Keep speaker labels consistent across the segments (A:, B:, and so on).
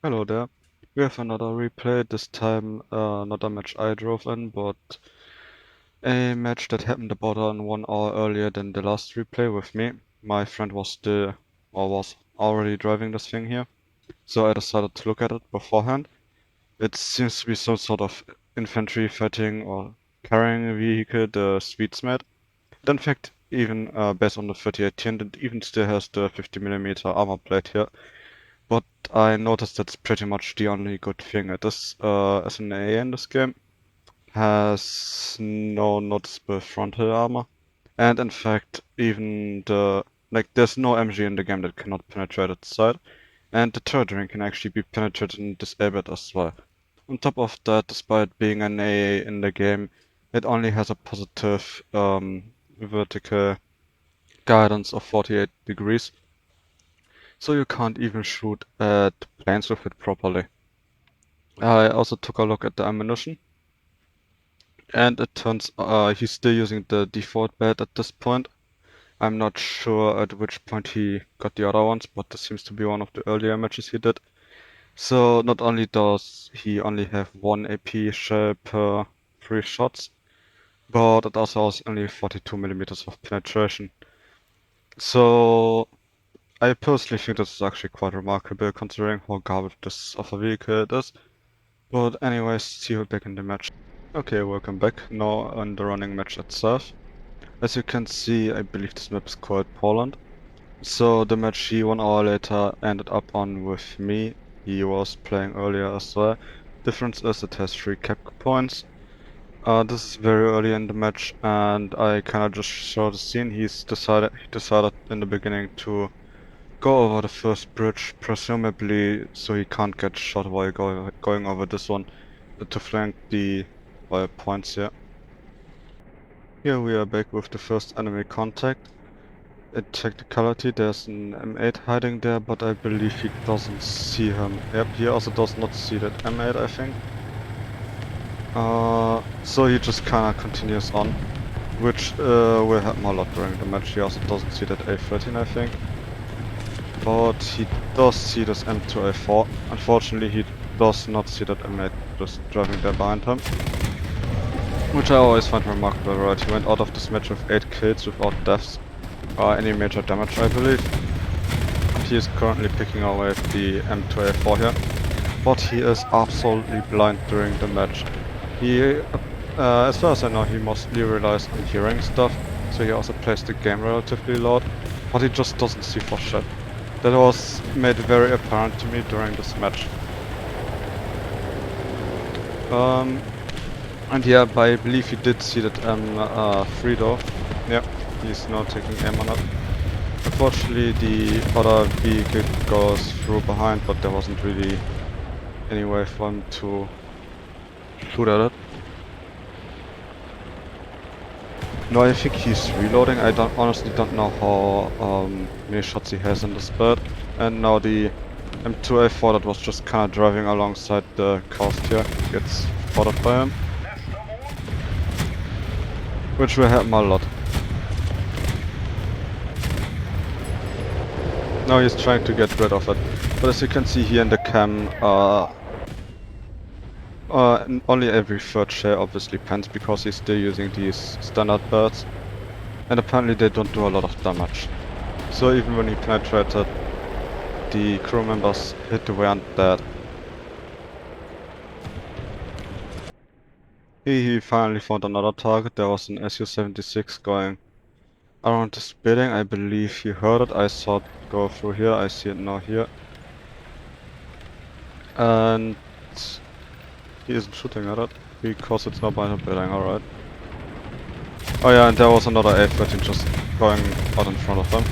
A: Hello there. We have another replay, this time not a match I drove in, but a match that happened about 1 hour earlier than the last replay with me. My friend was already driving this thing here, so I decided to look at it beforehand. It seems to be some sort of infantry fighting or carrying vehicle, the Sweetsmith. In fact, even based on the 3810, it even still has the 50mm armor plate here. But I noticed that's pretty much the only good thing. It is as an AA in this game, has no noticeable frontal armor, and in fact even there's no MG in the game that cannot penetrate its side, and the turret ring can actually be penetrated and disabled as well. On top of that, despite being an AA in the game, it only has a positive vertical guidance of 48 degrees, so you can't even shoot at planes with it properly. I also took a look at the ammunition, and it turns he's still using the default belt at this point. I'm not sure at which point he got the other ones, but this seems to be one of the earlier matches he did. So not only does he only have 1 AP shell per 3 shots, but it also has only 42mm of penetration. So I personally think this is actually quite remarkable considering how garbage this of a vehicle it is. But anyways, see you back in the match. Okay, welcome back. Now on the running match itself. As you can see, I believe this map is called Poland. So the match he 1 hour later ended up on with me. He was playing earlier as well. Difference is it has 3 cap points. This is very early in the match, and I kinda just saw the scene. He decided in the beginning to go over the first bridge, presumably so he can't get shot while going over this one, to flank the points here. Here we are back with the first enemy contact. In technicality there's an M8 hiding there, but I believe he doesn't see him. Yep, he also does not see that M8, I think. So he just kinda continues on, which will happen a lot during the match. He also doesn't see that A13, I think. But he does see this M2A4. Unfortunately, he does not see that M8 just driving there behind him. Which I always find remarkable, right? He went out of this match with 8 kills without deaths. Any major damage, I believe. And he is currently picking away at the M2A4 here. But he is absolutely blind during the match. He, as far as I know, he mostly relies on hearing stuff. So he also plays the game relatively loud. But he just doesn't see for shit. That was made very apparent to me during this match. And yeah, I believe he did see that M3 though. Yeah, he's now taking aim on it. Unfortunately, the other vehicle goes through behind, but there wasn't really any way for him to shoot at it. No, I think he's reloading. I honestly don't know how many shots he has in this bird. And now the M2A4 that was just kind of driving alongside the coast here gets spotted by him, which will happen a lot. Now he's trying to get rid of it, but as you can see here in the cam, only every third share obviously pans because he's still using these standard birds, and apparently they don't do a lot of damage. So even when he penetrated, the crew members hit weren't dead. He finally found another target. There was an Su-76 going around this building. I believe he heard it. I saw it go through here. I see it now here. And he isn't shooting at it because it's not by the building, alright. Oh yeah, and there was another A13 just going out in front of them.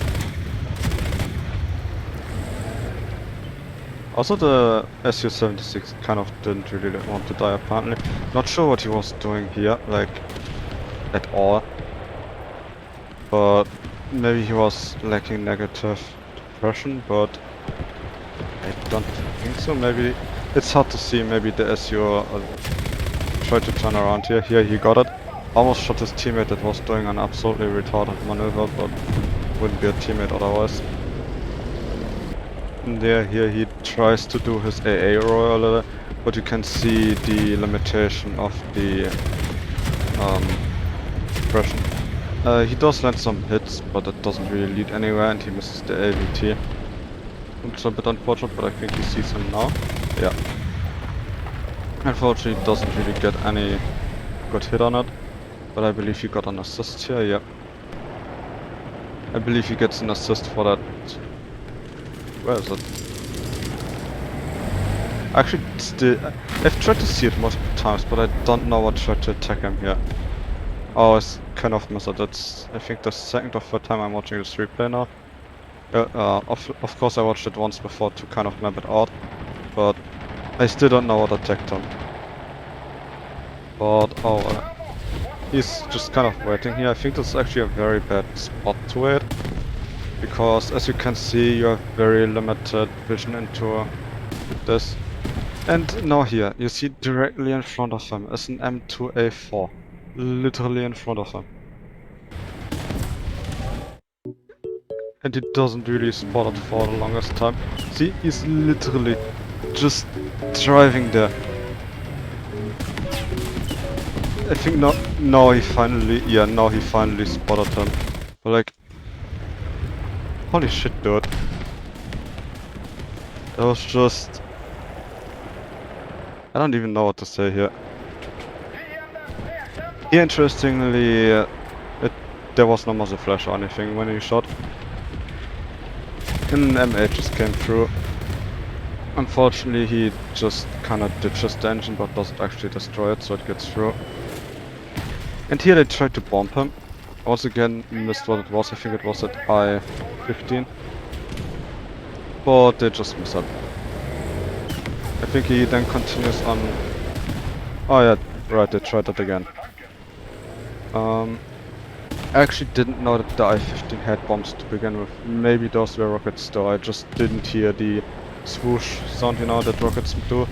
A: Also the Su-76 kind of didn't really want to die apparently. Not sure what he was doing here, like, at all. But maybe he was lacking negative depression, but I don't think so. Maybe it's hard to see. Maybe the SU tried to turn around here. Here he got it. Almost shot his teammate that was doing an absolutely retarded maneuver, but wouldn't be a teammate otherwise. happened there. Here he tries to do his AA roll a little, but you can see the limitation of the suppression. He does land some hits, but it doesn't really lead anywhere, and he misses the AVT. It's a bit unfortunate, but I think he sees him now. Yeah. Unfortunately, he doesn't really get any good hit on it, but I believe he got an assist here. Yeah. I believe he gets an assist for that. Where is it? Actually, I've tried to see it multiple times, but I don't know what tried to attack him here. Oh, I kind of missed it. It's, I think, the second or third time I'm watching this replay now. Of course I watched it once before to kind of map it out, but I still don't know what attacked him. But, he's just kind of waiting here. I think this is actually a very bad spot to wait, because as you can see, you have very limited vision into this. And now here, you see directly in front of him is an M2A4. Literally in front of him. And he doesn't really spot it for the longest time. See, he's literally just driving there. I think now he finally spotted him. But like, holy shit, dude. That was just... I don't even know what to say here. Here, interestingly, there was no muzzle flash or anything when he shot. An M8 just came through. Unfortunately, he just kinda ditches the engine but doesn't actually destroy it, so it gets through. And here they tried to bomb him. Once again, missed what it was. I think it was at I-15. But they just missed it. I think he then continues on... Oh yeah, right, they tried that again. I actually didn't know that the I-15 had bombs to begin with. Maybe those were rockets though, I just didn't hear the swoosh sound, you know, that rockets do.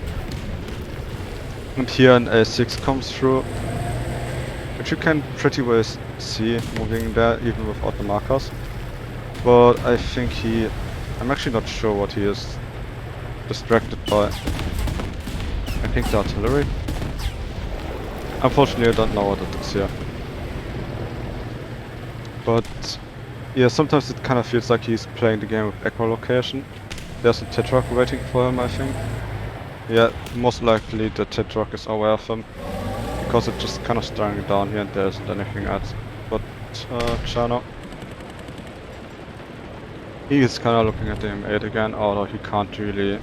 A: And here an A6 comes through, which you can pretty well see moving there even without the markers. But I think I'm actually not sure what he is distracted by. I think the artillery. Unfortunately, I don't know what it is here. But yeah, sometimes it kind of feels like he's playing the game with echolocation. There's a Tetrock waiting for him, I think. Yeah, most likely the Tetrock is aware of him, because it's just kind of staring down here and there isn't anything else. But Chano, he is kind of looking at the M8 again, although he can't really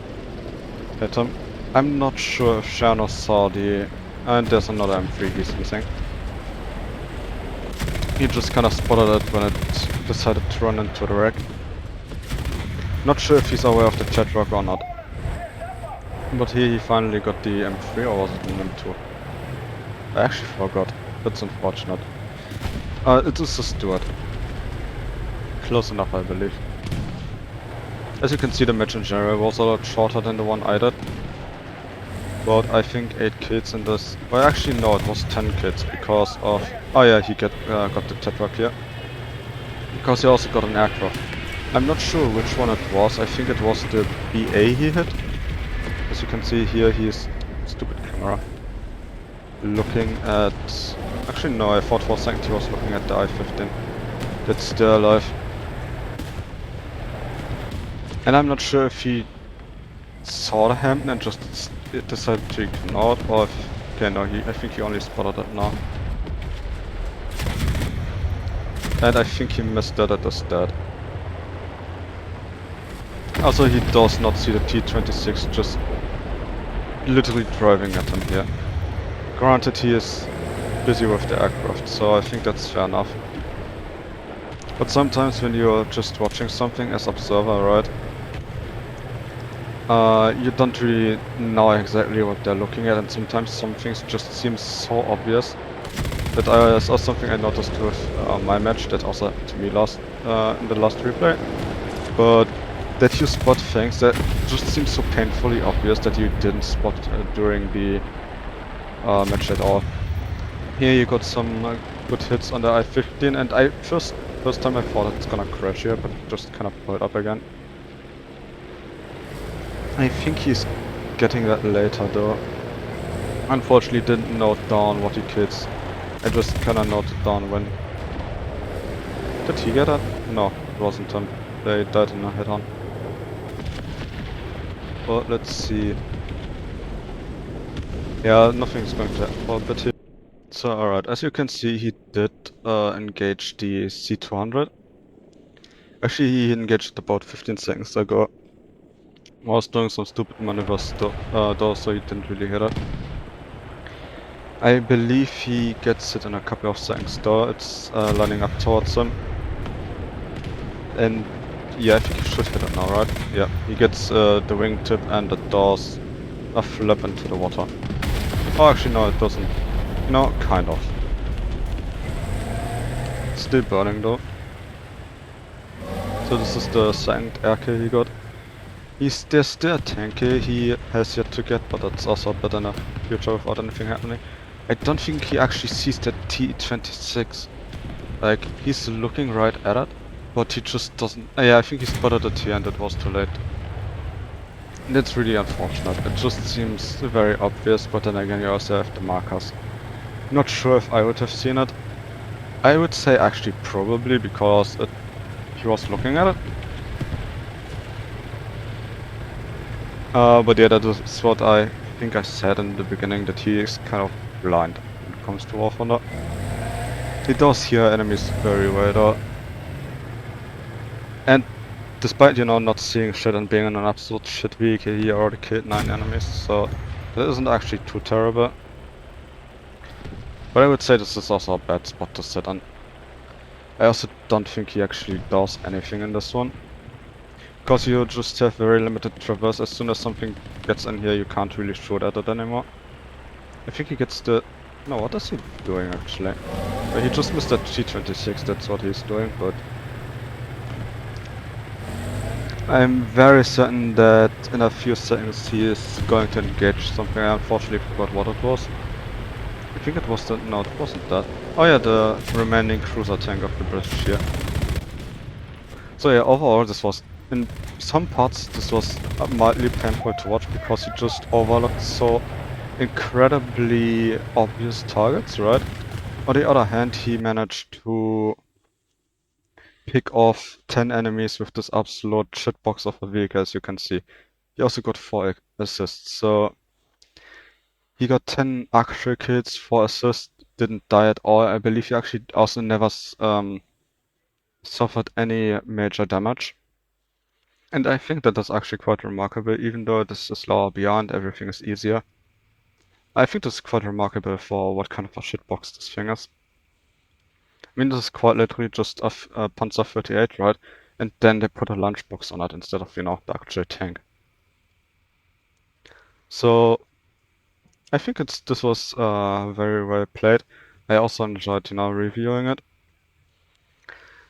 A: hit him. I'm not sure if Chano saw the... and there's another M3 he's missing. He just kind of spotted it when it decided to run into the wreck. Not sure if he's aware of the Tetrock or not. But here he finally got the M3, or was it an M2? I actually forgot. That's unfortunate. It is a Stewart. Close enough, I believe. As you can see, the match in general was a lot shorter than the one I did. But I think 8 kills in this... Well, actually no, it was 10 kills because of... Oh yeah, he got the Tetrock here. Because he also got an aircraft. I'm not sure which one it was. I think it was the BA he hit. As you can see here, he's... Stupid camera. Looking at... Actually no, I thought for a second he was looking at the I-15. That's still alive. And I'm not sure if he saw the Hampton and just decided to ignore it, or if... Okay, no, I think he only spotted it now. And I think he missed that at the start. Also, he does not see the T-26 just literally driving at him here. Granted, he is busy with the aircraft, so I think that's fair enough. But sometimes when you're just watching something as observer, right? You don't really know exactly what they're looking at, and sometimes some things just seem so obvious. That is also something I noticed with my match, that also happened to me in the last replay. But that you spot things that just seem so painfully obvious that you didn't spot during the match at all. Here you got some good hits on the I-15, and first time I thought it's gonna crash here, but it just kind of pulled up again. I think he's getting that later though. Unfortunately didn't note down what he kills. I just kinda noted down when... Did he get that? No, it wasn't him. They died in a head-on. But let's see. Yeah, nothing's going to happen for a bit here. So alright, as you can see he did engage the C200. Actually he engaged about 15 seconds ago. I was doing some stupid maneuvers though, so he didn't really hit it. I believe he gets it in a couple of seconds though, it's lining up towards him. And yeah, I think he should hit it now, right? Yeah, he gets the wingtip and the doors a flip into the water. Oh, actually no, it doesn't. No, kind of. Still burning though. So this is the second air kill he got. There's still a 10k he has yet to get, but that's also better in the future without anything happening. I don't think he actually sees that T26. Like, he's looking right at it, but he just doesn't... yeah, I think he spotted it here and it was too late. And it's really unfortunate. It just seems very obvious, but then again you also have the markers. Not sure if I would have seen it. I would say actually probably, because he was looking at it. But yeah, that is what I think I said in the beginning, that he is kind of blind when it comes to War Thunder. He does hear enemies very well though. And despite, you know, not seeing shit and being in an absolute shit vehicle, he already killed 9 enemies, so that isn't actually too terrible. But I would say this is also a bad spot to sit on. I also don't think he actually does anything in this one. Because you just have very limited traverse. As soon as something gets in here, you can't really shoot at it anymore. I think he gets the... No, what is he doing actually? He just missed that T26, that's what he's doing, but... I'm very certain that in a few seconds he is going to engage something. I unfortunately forgot what it was. I think it was the... No, it wasn't that. Oh yeah, the remaining cruiser tank of the British here. So yeah, overall this was... In some parts this was mildly painful to watch because he just overlooked so incredibly obvious targets, right? On the other hand, he managed to pick off 10 enemies with this absolute shitbox of a vehicle, as you can see. He also got 4 assists, so he got 10 actual kills, 4 assists, didn't die at all. I believe he actually also never suffered any major damage. And I think that is actually quite remarkable, even though this is lower beyond, everything is easier. I think this is quite remarkable for what kind of a shitbox this thing is. I mean, this is quite literally just a Panzer 38, right? And then they put a lunchbox on it instead of, you know, the actual tank. So, I think this was very well played. I also enjoyed, you know, reviewing it.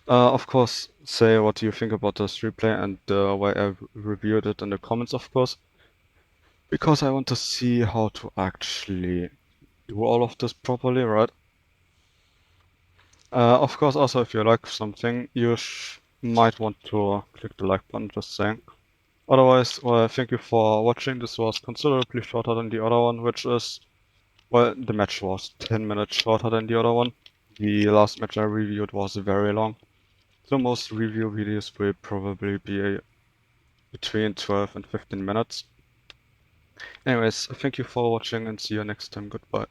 A: Of course, say what you think about this replay and the way I reviewed it in the comments, of course. Because I want to see how to actually do all of this properly, right? Of course, also if you like something, you might want to click the like button, just saying. Otherwise, well, thank you for watching. This was considerably shorter than the other one, which is, well, the match was 10 minutes shorter than the other one. The last match I reviewed was very long. So most review videos will probably be between 12 and 15 minutes. Anyways, thank you for watching and see you next time. Goodbye.